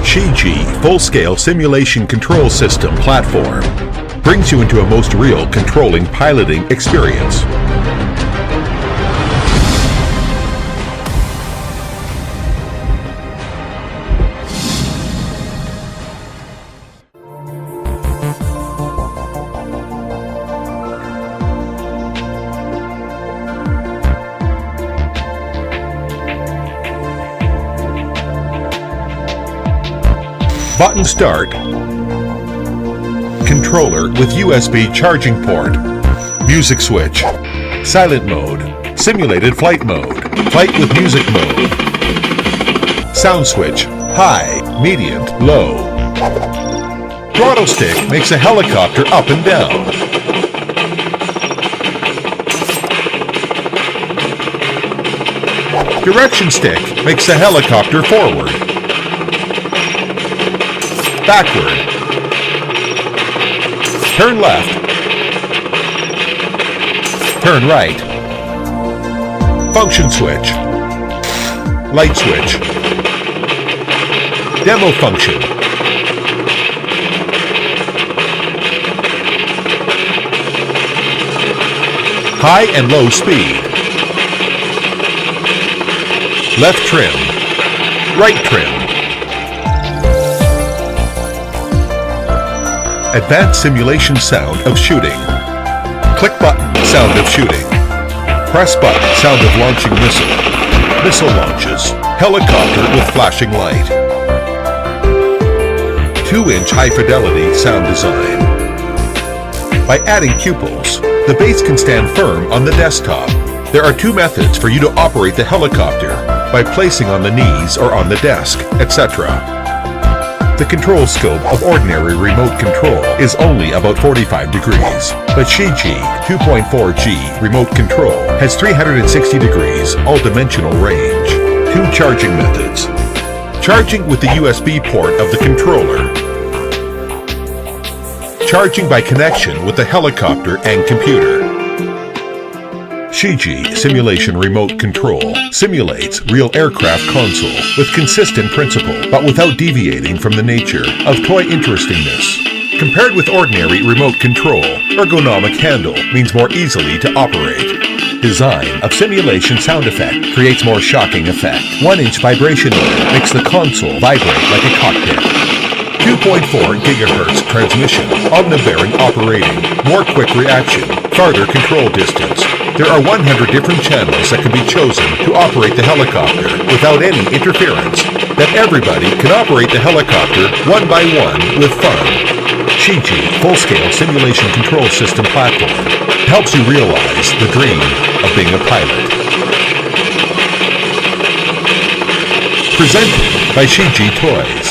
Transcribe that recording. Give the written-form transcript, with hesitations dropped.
Shiji full-scale simulation control system platform brings you into a most real controlling piloting experience. Button start. Controller with USB charging port. Music switch. Silent mode. Simulated flight mode. Flight with music mode. Sound switch. High, medium, low. Throttle stick makes a helicopter up and down. Direction stick makes the helicopter forward. Backward. Turn left. Turn right. Function switch. Light switch. Demo function. High and low speed. Left trim. Right trim. Advanced simulation sound of shooting. Click button, sound of shooting. Press button, sound of launching missile. Missile launches. Helicopter with flashing light. 2-inch high-fidelity sound design. By adding pupils, the base can stand firm on the desktop. There are 2 methods for you to operate the helicopter, by placing on the knees or on the desk, etc. The control scope of ordinary remote control is only about 45 degrees, but Shiji 2.4G remote control has 360 degrees all-dimensional range. 2 charging methods. Charging with the USB port of the controller. Charging by connection with the helicopter and computer. Shiji Simulation Remote Control simulates real aircraft console with consistent principle, but without deviating from the nature of toy interestingness. Compared with ordinary remote control, ergonomic handle means more easily to operate. Design of simulation sound effect creates more shocking effect. 1-inch vibration mode makes the console vibrate like a cockpit. 2.4 GHz transmission, omnibearing operating, more quick reaction, farther control distance. There are 100 different channels that can be chosen to operate the helicopter without any interference, that everybody can operate the helicopter one by one with fun. Shiji full-scale simulation control system platform helps you realize the dream of being a pilot. Presented by Shiji Toys.